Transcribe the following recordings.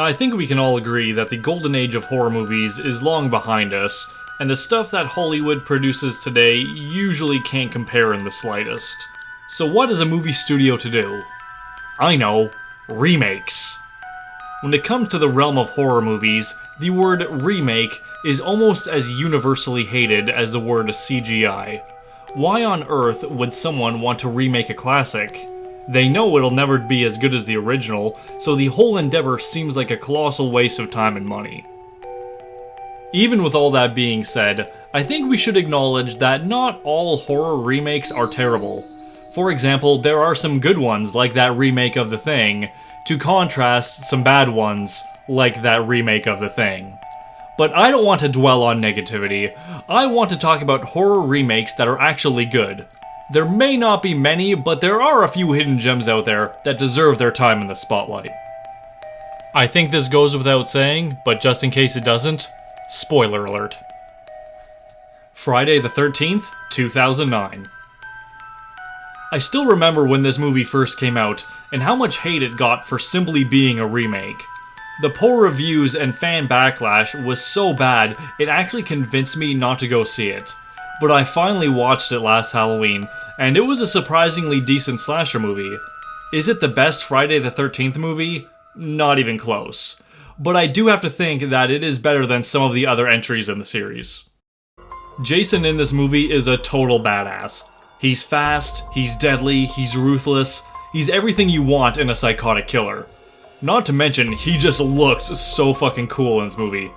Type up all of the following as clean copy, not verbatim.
I think we can all agree that the golden age of horror movies is long behind us, and the stuff that Hollywood produces today usually can't compare in the slightest. So what is a movie studio to do? I know, remakes. When it comes to the realm of horror movies, the word remake is almost as universally hated as the word CGI. Why on earth would someone want to remake a classic? They know it'll never be as good as the original, so the whole endeavor seems like a colossal waste of time and money. Even with all that being said, I think we should acknowledge that not all horror remakes are terrible. For example, there are some good ones like that remake of The Thing, to contrast some bad ones like that remake of The Thing. But I don't want to dwell on negativity. I want to talk about horror remakes that are actually good. There may not be many, but there are a few hidden gems out there that deserve their time in the spotlight. I think this goes without saying, but just in case it doesn't, spoiler alert. Friday the 13th, 2009. I still remember when this movie first came out, and how much hate it got for simply being a remake. The poor reviews and fan backlash was so bad, it actually convinced me not to go see it. But I finally watched it last Halloween, and it was a surprisingly decent slasher movie. Is it the best Friday the 13th movie? Not even close. But I do have to think that it is better than some of the other entries in the series. Jason in this movie is a total badass. He's fast, he's deadly, he's ruthless, he's everything you want in a psychotic killer. Not to mention, he just looks so fucking cool in this movie.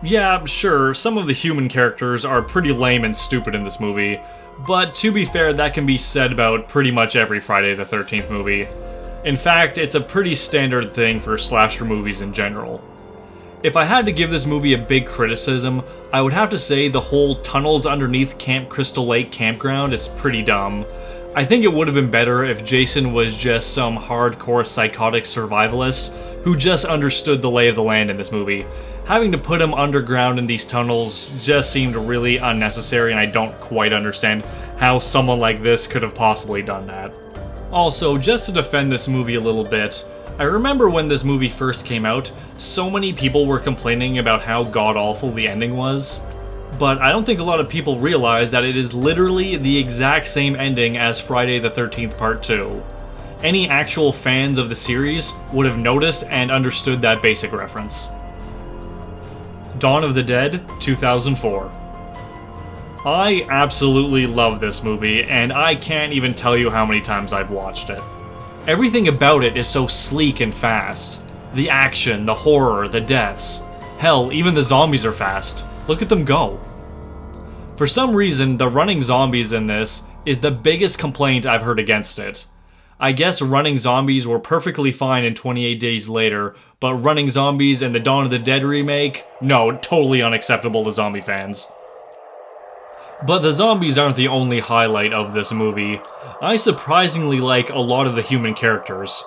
Yeah, sure, some of the human characters are pretty lame and stupid in this movie, but to be fair, that can be said about pretty much every Friday the 13th movie. In fact, it's a pretty standard thing for slasher movies in general. If I had to give this movie a big criticism, I would have to say the whole tunnels underneath Camp Crystal Lake campground is pretty dumb. I think it would have been better if Jason was just some hardcore psychotic survivalist who just understood the lay of the land in this movie. Having to put him underground in these tunnels just seemed really unnecessary, and I don't quite understand how someone like this could have possibly done that. Also, just to defend this movie a little bit, I remember when this movie first came out, so many people were complaining about how god-awful the ending was. But I don't think a lot of people realize that it is literally the exact same ending as Friday the 13th Part 2. Any actual fans of the series would have noticed and understood that basic reference. Dawn of the Dead, 2004. I absolutely love this movie, and I can't even tell you how many times I've watched it. Everything about it is so sleek and fast. The action, the horror, the deaths. Hell, even the zombies are fast. Look at them go. For some reason, the running zombies in this is the biggest complaint I've heard against it. I guess running zombies were perfectly fine in 28 Days Later, but running zombies in the Dawn of the Dead remake? No, totally unacceptable to zombie fans. But the zombies aren't the only highlight of this movie. I surprisingly like a lot of the human characters.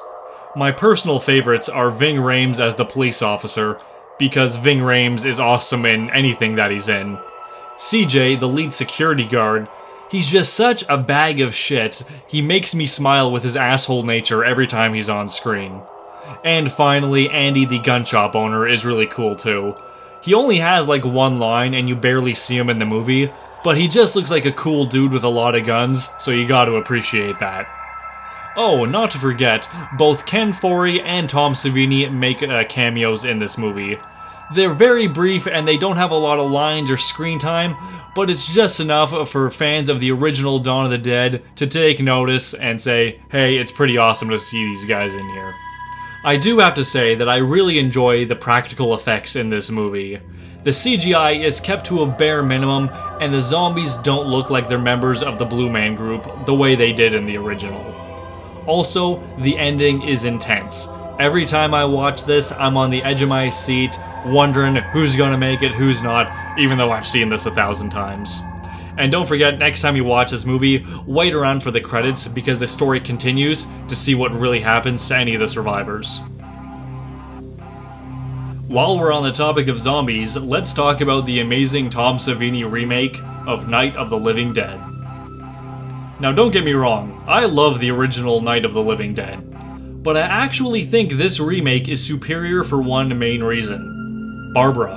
My personal favorites are Ving Rhames as the police officer, because Ving Rhames is awesome in anything that he's in. CJ, the lead security guard, he's just such a bag of shit, he makes me smile with his asshole nature every time he's on screen. And finally, Andy, the gun shop owner, is really cool too. He only has like one line and you barely see him in the movie, but he just looks like a cool dude with a lot of guns, so you gotta appreciate that. Oh, not to forget, both Ken Foree and Tom Savini make cameos in this movie. They're very brief and they don't have a lot of lines or screen time, but it's just enough for fans of the original Dawn of the Dead to take notice and say, hey, it's pretty awesome to see these guys in here. I do have to say that I really enjoy the practical effects in this movie. The CGI is kept to a bare minimum, and the zombies don't look like they're members of the Blue Man Group the way they did in the original. Also, the ending is intense. Every time I watch this, I'm on the edge of my seat, wondering who's gonna make it, who's not, even though I've seen this 1,000 times. And don't forget, next time you watch this movie, wait around for the credits, because the story continues to see what really happens to any of the survivors. While we're on the topic of zombies, let's talk about the amazing Tom Savini remake of Night of the Living Dead. Now don't get me wrong, I love the original Night of the Living Dead. But I actually think this remake is superior for one main reason. Barbara.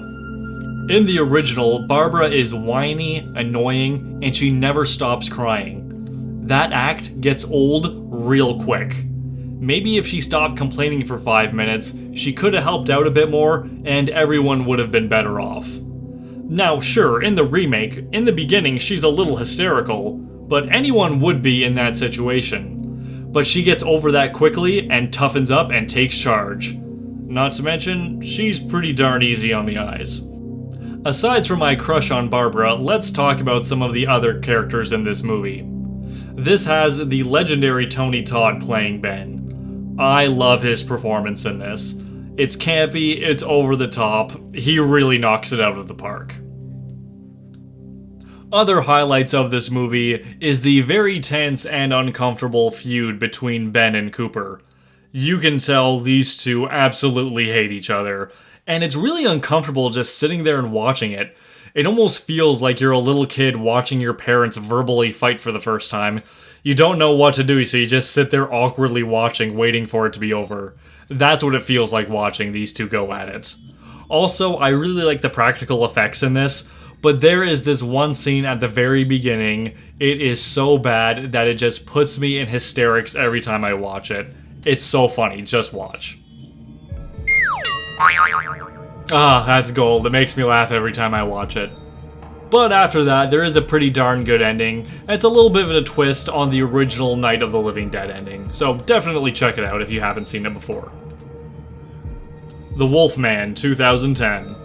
In the original, Barbara is whiny, annoying, and she never stops crying. That act gets old real quick. Maybe if she stopped complaining for 5 minutes, she could have helped out a bit more, and everyone would have been better off. Now sure, in the remake, in the beginning she's a little hysterical, but anyone would be in that situation. But she gets over that quickly and toughens up and takes charge. Not to mention, she's pretty darn easy on the eyes. Aside from my crush on Barbara, let's talk about some of the other characters in this movie. This has the legendary Tony Todd playing Ben. I love his performance in this. It's campy, it's over the top, he really knocks it out of the park. Other highlights of this movie is the very tense and uncomfortable feud between Ben and Cooper. You can tell these two absolutely hate each other, and it's really uncomfortable just sitting there and watching it. It almost feels like you're a little kid watching your parents verbally fight for the first time. You don't know what to do, so you just sit there awkwardly watching, waiting for it to be over. That's what it feels like watching these two go at it. Also, I really like the practical effects in this, but there is this one scene at the very beginning. It is so bad that it just puts me in hysterics every time I watch it. It's so funny, just watch. Ah, that's gold. It makes me laugh every time I watch it. But after that, there is a pretty darn good ending. It's a little bit of a twist on the original Night of the Living Dead ending, so definitely check it out if you haven't seen it before. The Wolfman, 2010.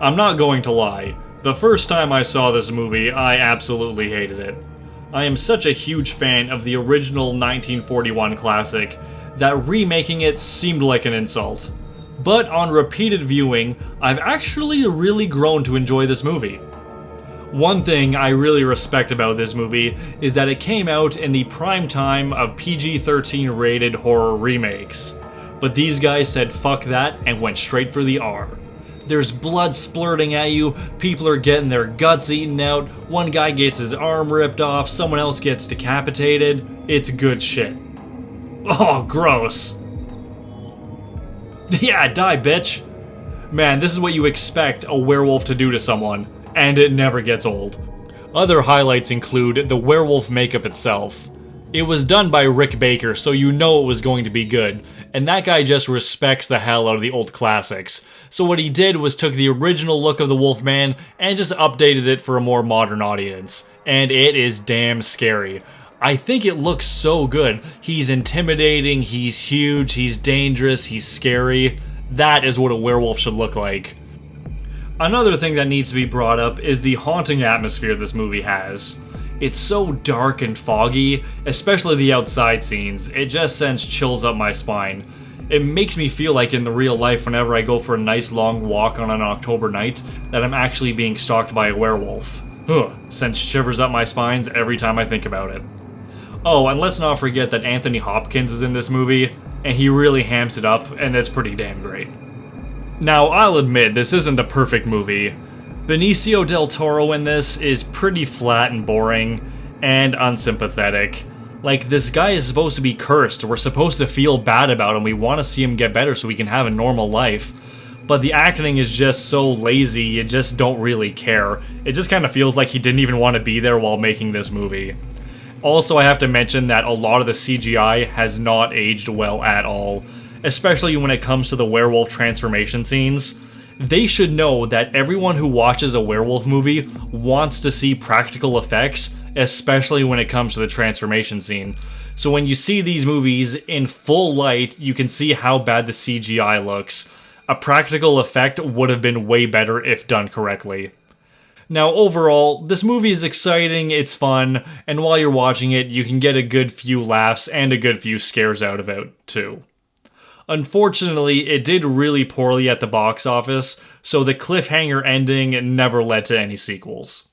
I'm not going to lie, the first time I saw this movie, I absolutely hated it. I am such a huge fan of the original 1941 classic that remaking it seemed like an insult. But on repeated viewing, I've actually really grown to enjoy this movie. One thing I really respect about this movie is that it came out in the prime time of PG-13 rated horror remakes. But these guys said fuck that and went straight for the R. There's blood splurting at you, people are getting their guts eaten out, one guy gets his arm ripped off, someone else gets decapitated. It's good shit. Oh, gross. Yeah, die, bitch. Man, this is what you expect a werewolf to do to someone. And it never gets old. Other highlights include the werewolf makeup itself. It was done by Rick Baker, so you know it was going to be good, and that guy just respects the hell out of the old classics. So what he did was took the original look of the Wolfman and just updated it for a more modern audience. And it is damn scary. I think it looks so good. He's intimidating, he's huge, he's dangerous, he's scary. That is what a werewolf should look like. Another thing that needs to be brought up is the haunting atmosphere this movie has. It's so dark and foggy, especially the outside scenes. It just sends chills up my spine. It makes me feel like in the real life whenever I go for a nice long walk on an October night that I'm actually being stalked by a werewolf. Ugh, sends shivers up my spines every time I think about it. Oh, and let's not forget that Anthony Hopkins is in this movie, and he really hams it up, and that's pretty damn great. Now, I'll admit, this isn't a perfect movie. Benicio del Toro in this is pretty flat and boring, and unsympathetic. Like, this guy is supposed to be cursed, we're supposed to feel bad about him, we want to see him get better so we can have a normal life. But the acting is just so lazy, you just don't really care. It just kind of feels like he didn't even want to be there while making this movie. Also, I have to mention that a lot of the CGI has not aged well at all. Especially when it comes to the werewolf transformation scenes. They should know that everyone who watches a werewolf movie wants to see practical effects, especially when it comes to the transformation scene. So when you see these movies in full light, you can see how bad the CGI looks. A practical effect would have been way better if done correctly. Now overall, this movie is exciting, it's fun, and while you're watching it, you can get a good few laughs and a good few scares out of it, too. Unfortunately, it did really poorly at the box office, so the cliffhanger ending never led to any sequels.